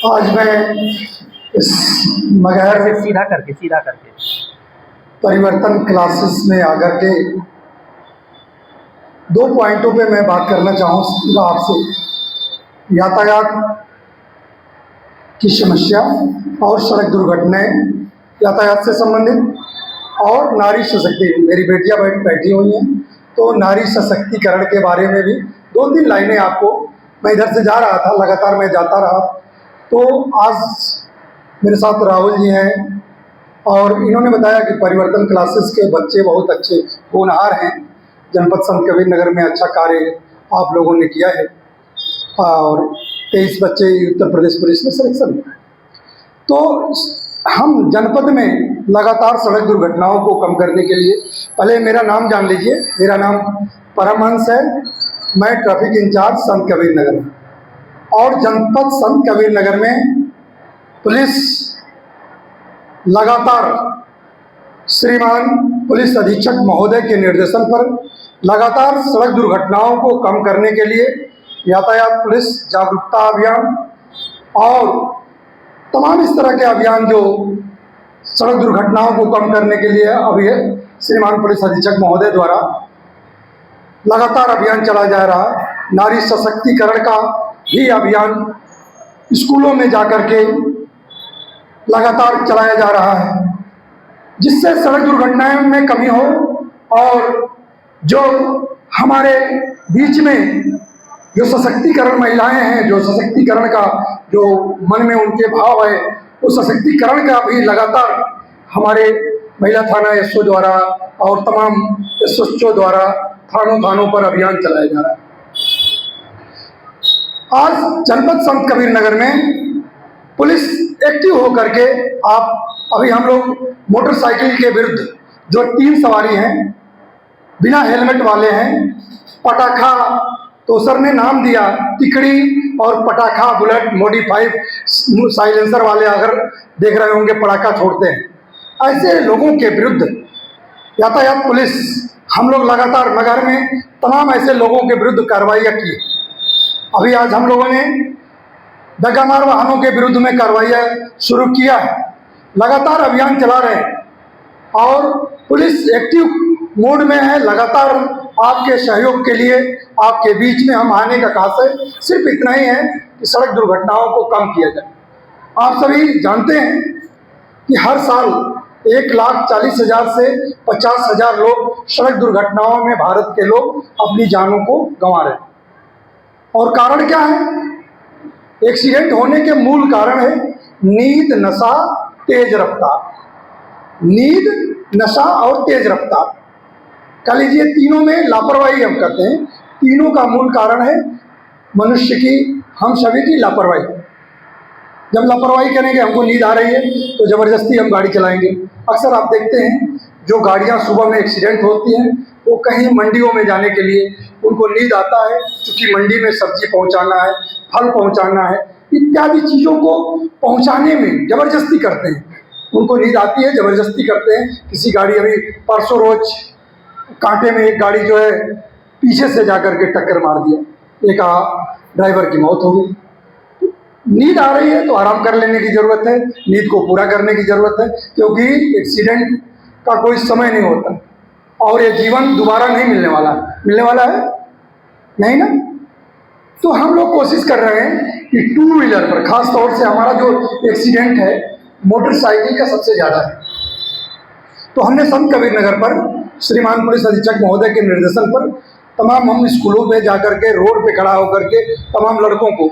आज मैं इस मगहर सीधा करके परिवर्तन क्लासेस में आकर के दो पॉइंटों पे मैं बात करना चाहूँगा आपसे। यातायात की समस्या और सड़क दुर्घटनाएं, यातायात से संबंधित और नारी सशक्तिकरण। मेरी बेटियां बैठी हुई हैं, तो नारी सशक्तिकरण के बारे में भी दो तीन लाइनें आपको। मैं इधर से जा रहा था, लगातार मैं जाता रहा, तो आज मेरे साथ राहुल जी हैं और इन्होंने बताया कि परिवर्तन क्लासेस के बच्चे बहुत अच्छे होनहार हैं। जनपद संत कबीर नगर में अच्छा कार्य आप लोगों ने किया है और 23 बच्चे उत्तर प्रदेश पुलिस में सिलेक्शन हुए हैं। तो हम जनपद में लगातार सड़क दुर्घटनाओं को कम करने के लिए, पहले मेरा नाम जान लीजिए। मेरा नाम परमहंस है, मैं ट्रैफिक इंचार्ज संत कबीर नगर में, और जनपद संत कबीर नगर में पुलिस लगातार श्रीमान पुलिस अधीक्षक महोदय के निर्देशन पर लगातार सड़क दुर्घटनाओं को कम करने के लिए यातायात पुलिस जागरूकता अभियान और तमाम इस तरह के अभियान जो सड़क दुर्घटनाओं को कम करने के लिए अभी श्रीमान पुलिस अधीक्षक महोदय द्वारा लगातार अभियान चलाया जा रहा है। नारी सशक्तिकरण का भी अभियान स्कूलों में जाकर के लगातार चलाया जा रहा है, जिससे सड़क दुर्घटनाओं में कमी हो और जो हमारे बीच में जो सशक्तिकरण महिलाएं हैं, जो सशक्तिकरण का जो मन में उनके भाव है, उस सशक्तिकरण का भी लगातार हमारे महिला थाना एसओ द्वारा और तमाम एसएचओ द्वारा थानों पर अभियान चलाया जा रहा है। आज जनपद संत कबीर नगर में पुलिस एक्टिव होकर के अभी हम लोग मोटरसाइकिल के विरुद्ध जो 3 सवारी हैं, बिना हेलमेट वाले हैं, पटाखा, तो सर ने नाम दिया तिकड़ी और पटाखा बुलेट मॉडिफाइड साइलेंसर वाले, अगर देख रहे होंगे पटाखा छोड़ते हैं, ऐसे लोगों के विरुद्ध यातायात पुलिस हम लोग लगातार नगर में तमाम ऐसे लोगों के विरुद्ध कार्रवाइयाँ की। अभी आज हम लोगों ने दगामार वाहनों के विरुद्ध में कार्रवाइयाँ शुरू किया है, लगातार अभियान चला रहे हैं और पुलिस एक्टिव मोड में है। लगातार आपके सहयोग के लिए आपके बीच में हम आने का खास है, सिर्फ इतना ही है कि सड़क दुर्घटनाओं को कम किया जाए। आप सभी जानते हैं कि हर साल 1,40,000 से 50,000 लोग सड़क दुर्घटनाओं में भारत के लोग अपनी जानों को गंवा रहे हैं। और कारण क्या है? एक्सीडेंट होने के मूल कारण है नींद, नशा, तेज रफ्तार। नींद, नशा और तेज रफ्तार, कह लीजिए तीनों में लापरवाही हम करते हैं। तीनों का मूल कारण है मनुष्य की, हम सभी की लापरवाही। जब लापरवाही करेंगे, हमको नींद आ रही है तो ज़बरदस्ती हम गाड़ी चलाएंगे। अक्सर आप देखते हैं जो गाड़ियां सुबह में एक्सीडेंट होती हैं, वो कहीं मंडियों में जाने के लिए उनको नींद आता है, क्योंकि मंडी में सब्जी पहुंचाना है, फल पहुंचाना है, इत्यादि चीज़ों को पहुंचाने में ज़बरदस्ती करते हैं। उनको नींद आती है, ज़बरदस्ती करते हैं। किसी गाड़ी, अभी परसों रोज कांटे में एक गाड़ी जो है पीछे से जाकर के टक्कर मार दिया, एक ड्राइवर की मौत हो गई। नींद आ रही है तो आराम कर लेने की ज़रूरत है, नींद को पूरा करने की ज़रूरत है, क्योंकि एक्सीडेंट का कोई समय नहीं होता और ये जीवन दोबारा नहीं मिलने वाला है नहीं ना। तो हम लोग कोशिश कर रहे हैं कि 2 व्हीलर पर, खास तौर से हमारा जो एक्सीडेंट है मोटरसाइकिल का सबसे ज़्यादा है। तो हमने संत कबीर नगर पर श्रीमान पुलिस अधीक्षक महोदय के निर्देशन पर तमाम हम स्कूलों में जाकर के रोड पे खड़ा होकर के तमाम लड़कों को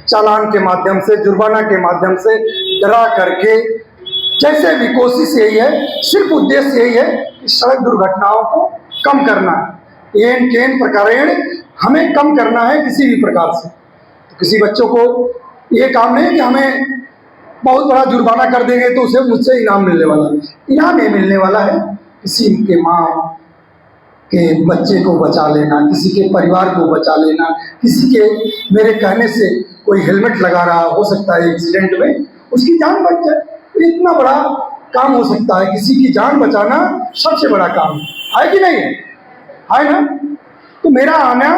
चालान के माध्यम से, जुर्माना के माध्यम से डरा करके, जैसे भी कोशिश यही है, सिर्फ उद्देश्य यही है कि सड़क दुर्घटनाओं को कम करना है। एन केन प्रकारेण हमें कम करना है किसी भी प्रकार से। तो किसी बच्चों को ये काम नहीं कि हमें बहुत बड़ा जुर्माना कर देंगे तो उसे मुझसे इनाम मिलने वाला है। इनाम ये मिलने वाला है किसी के माँ के बच्चे को बचा लेना, किसी के परिवार को बचा लेना, किसी के मेरे कहने से कोई हेलमेट लगा रहा हो सकता है एक्सीडेंट में उसकी जान बच जाए। इतना बड़ा काम हो सकता है, किसी की जान बचाना सबसे बड़ा काम है कि नहीं है ना। तो मेरा आना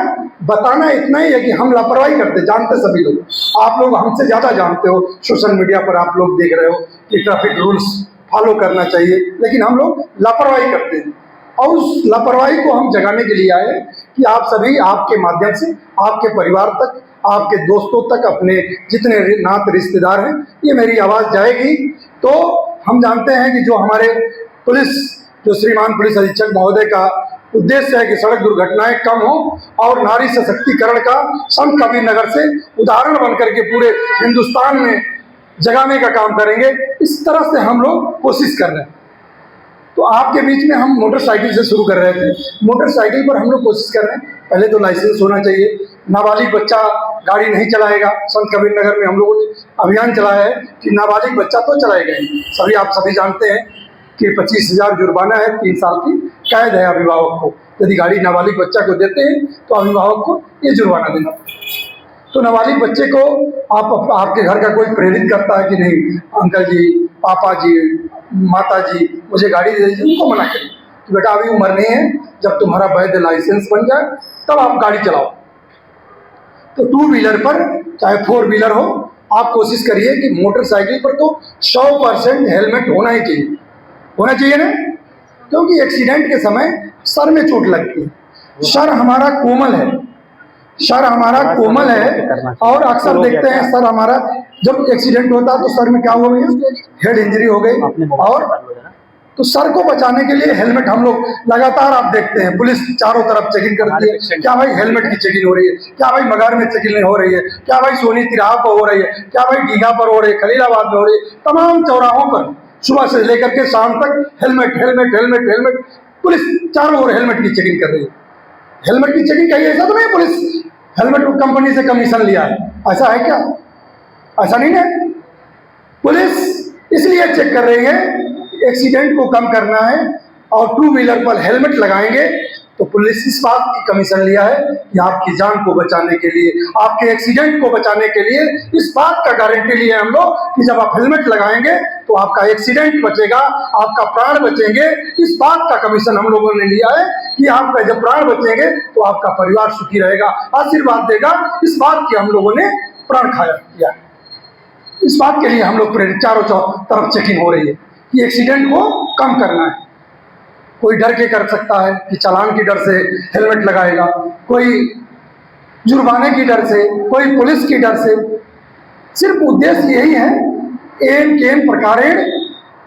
बताना इतना ही है कि हम लापरवाही करते, जानते सभी लोग, आप लोग हमसे ज़्यादा जानते हो, सोशल मीडिया पर आप लोग देख रहे हो कि ट्रैफिक रूल्स फॉलो करना चाहिए, लेकिन हम लोग लापरवाही करते हैं। और उस लापरवाही को हम जगाने के लिए आए कि आप सभी, आपके माध्यम से आपके परिवार तक, आपके दोस्तों तक, अपने जितने नात रिश्तेदार हैं, ये मेरी आवाज़ जाएगी। तो हम जानते हैं कि जो हमारे पुलिस, जो श्रीमान पुलिस अधीक्षक महोदय का उद्देश्य है कि सड़क दुर्घटनाएं कम हो और नारी सशक्तिकरण का संत कबीर नगर से उदाहरण बनकर के पूरे हिंदुस्तान में जगाने का काम करेंगे, इस तरह से हम लोग कोशिश कर रहे हैं। तो आपके बीच में हम मोटरसाइकिल से शुरू कर रहे थे। मोटरसाइकिल पर हम लोग कोशिश कर रहे हैं, पहले तो लाइसेंस होना चाहिए, नाबालिग बच्चा गाड़ी नहीं चलाएगा। संत कबीर नगर में हम लोगों ने अभियान चलाया है कि नाबालिग बच्चा तो चलाएगा ही। सभी आप सभी जानते हैं कि 25,000 जुर्माना है, 3 साल की कैद है अभिभावक को। यदि गाड़ी नाबालिग बच्चा को देते हैं तो अभिभावक को ये जुर्माना देना पड़ता है। तो नाबालिग बच्चे को आपके घर का कोई प्रेरित करता है कि नहीं अंकल जी, पापा जी, माता जी मुझे गाड़ी दे दीजिए, उनको मना करिए कि बेटा अभी उम्र नहीं है, जब तुम्हारा वैध लाइसेंस बन जाए तब आप गाड़ी चलाओ। तो 2 व्हीलर पर चाहे 4 व्हीलर हो, आप कोशिश करिए कि मोटरसाइकिल पर तो 100% हेलमेट होना ही चाहिए, होना चाहिए ना, क्योंकि एक्सीडेंट के समय सर में चोट लगती है। सर हमारा कोमल है, सर हमारा कोमल है, और अक्सर देखते हैं सर हमारा जब एक्सीडेंट होता है तो सर में क्या हुआ भैया, हेड इंजरी हो गई। और तो सर को बचाने के लिए हेलमेट हम लोग लगातार, आप देखते हैं पुलिस चारों तरफ चेकिंग करती है, क्या भाई हेलमेट की चेकिंग हो रही है, क्या भाई मगार में चेकिंग हो रही है, क्या भाई सोनी तिराहा पर हो रही है, क्या भाई दीघा पर हो रही है, खलीलाबाद में हो रही है, तमाम चौराहों पर सुबह से लेकर के शाम तक helmet helmet helmet helmet, police चारों ओर हेलमेट की चेकिंग कर रही है। हेलमेट की चेकिंग कही ऐसा तो नहीं पुलिस हेलमेट कंपनी से कमीशन लिया है, ऐसा है क्या? ऐसा नहीं है। पुलिस इसलिए चेक कर रही है, एक्सीडेंट को कम करना है, और 2 व्हीलर पर हेलमेट लगाएंगे तो पुलिस इस बात की कमीशन लिया है कि आपकी जान को बचाने के लिए, आपके एक्सीडेंट को बचाने के लिए इस बात का गारंटी लिए हम लोग कि जब आप हेलमेट लगाएंगे तो आपका एक्सीडेंट बचेगा, आपका प्राण बचेंगे। इस बात का कमीशन हम लोगों ने लिया है कि आपका जब प्राण बचेंगे तो आपका परिवार सुखी रहेगा, आशीर्वाद देगा। इस बात की हम लोगों ने प्राण खाया किया, इस बात के लिए हम लोग प्रेरित, चारों तरफ चेकिंग हो रही है कि एक्सीडेंट को कम करना है। कोई डर के कर सकता है कि चालान की डर से हेलमेट लगाएगा, कोई जुर्माने की डर से, कोई पुलिस की डर से। सिर्फ उद्देश्य यही है, एन केन प्रकारेण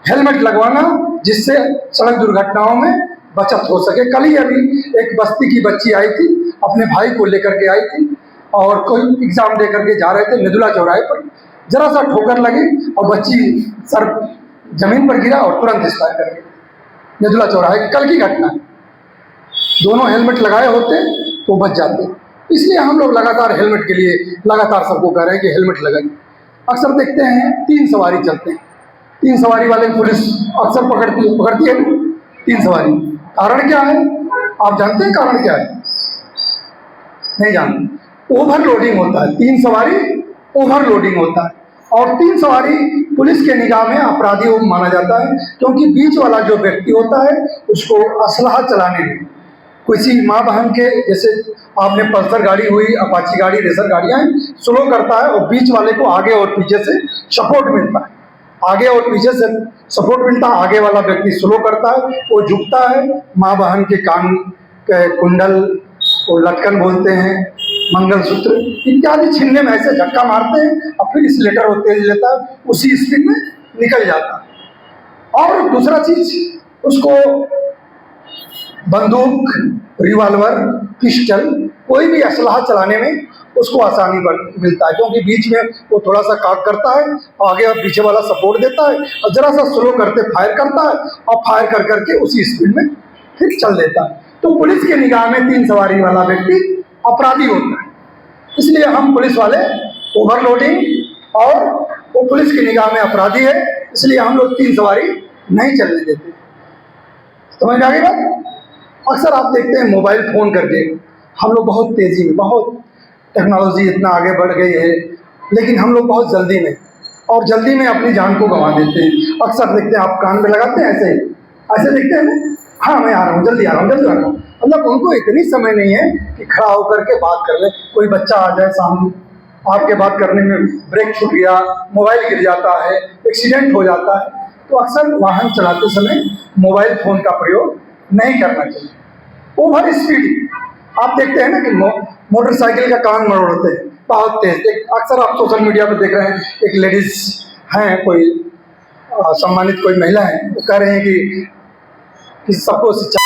हेलमेट लगवाना, जिससे सड़क दुर्घटनाओं में बचत हो सके। कल ही अभी एक बस्ती की बच्ची आई थी, अपने भाई को लेकर के आई थी, और कोई एग्जाम दे करके जा रहे थे, नेदुला चौराहे पर जरा सा ठोकर लगी और बच्ची सर जमीन पर गिरा और तुरंत एक्सपायर कर गई। नेदुला चौराहे की कल की घटना है। दोनों हेलमेट लगाए होते तो बच जाते। इसलिए हम लोग लगातार हेलमेट के लिए लगातार सबको कह रहे हैं कि हेलमेट लगाइए। अक्सर देखते हैं 3 सवारी चलते हैं, 3 सवारी वाले पुलिस अक्सर पकड़ती है 3 सवारी। कारण क्या है आप जानते हैं? कारण क्या है? नहीं जानते। ओवरलोडिंग होता है, 3 सवारी ओवरलोडिंग होता है, और 3 सवारी पुलिस के निगाह में अपराधी माना जाता है, क्योंकि बीच वाला जो व्यक्ति होता है उसको असलहा चलाने में, किसी माँ बहन के, जैसे आपने पल्सर गाड़ी हुई, अपाची गाड़ी, रेसर गाड़ियाँ स्लो करता है, और बीच वाले को आगे और पीछे से सपोर्ट मिलता है, आगे और पीछे से सपोर्ट मिलता है। आगे वाला व्यक्ति स्लो करता है, वो झुकता है, माँ बहन के कान के कुंडल, वो लटकन बोलते हैं, मंगलसूत्र इत्यादि छीनने में ऐसे झटका मारते हैं, और फिर स्लेटर वो तेज लेता है, उसी स्पीड में निकल जाता है। और दूसरा चीज, उसको बंदूक, रिवॉल्वर, पिस्टल, कोई भी असलहा चलाने में उसको आसानी मिलता है, क्योंकि बीच में वो थोड़ा सा काट करता है, आगे और पीछे वाला सपोर्ट देता है, और जरा सा स्लो करते फायर करता है, और फायर कर करके उसी स्पीड में फिर चल देता है। तो पुलिस के निगाह में 3 सवारी वाला व्यक्ति अपराधी होता है। इसलिए हम पुलिस वाले ओवरलोडिंग और वो पुलिस की निगाह में अपराधी है, इसलिए हम लोग 3 सवारी नहीं चलने देते। समझ में आ गई बात? अक्सर आप देखते हैं मोबाइल फ़ोन करके, हम लोग बहुत तेज़ी में, बहुत टेक्नोलॉजी इतना आगे बढ़ गई है, लेकिन हम लोग बहुत जल्दी में, और जल्दी में अपनी जान को गंवा देते हैं। अक्सर देखते हैं आप कान में लगाते हैं, ऐसे देखते हैं ना, हाँ मैं आ रहा हूँ, जल्दी आ रहा हूँ, जल्दी आ रहा हूँ, मतलब उनको इतनी समय नहीं है कि खड़ा होकर के बात कर ले। कोई बच्चा आ जाए सामने, आपके बात करने में ब्रेक छूट गया, मोबाइल गिर जाता है, एक्सीडेंट हो जाता है, तो अक्सर वाहन चलाते समय मोबाइल फ़ोन का प्रयोग नहीं करना चाहिए। ओवर स्पीड, आप देखते हैं ना कि मोटरसाइकिल का कान मरोड़ते हैं बहुत तेज। अक्सर आप सोशल मीडिया पर देख रहे हैं, एक लेडीज हैं, कोई सम्मानित कोई महिला है, वो कह रहे हैं कि सबको शिक्षा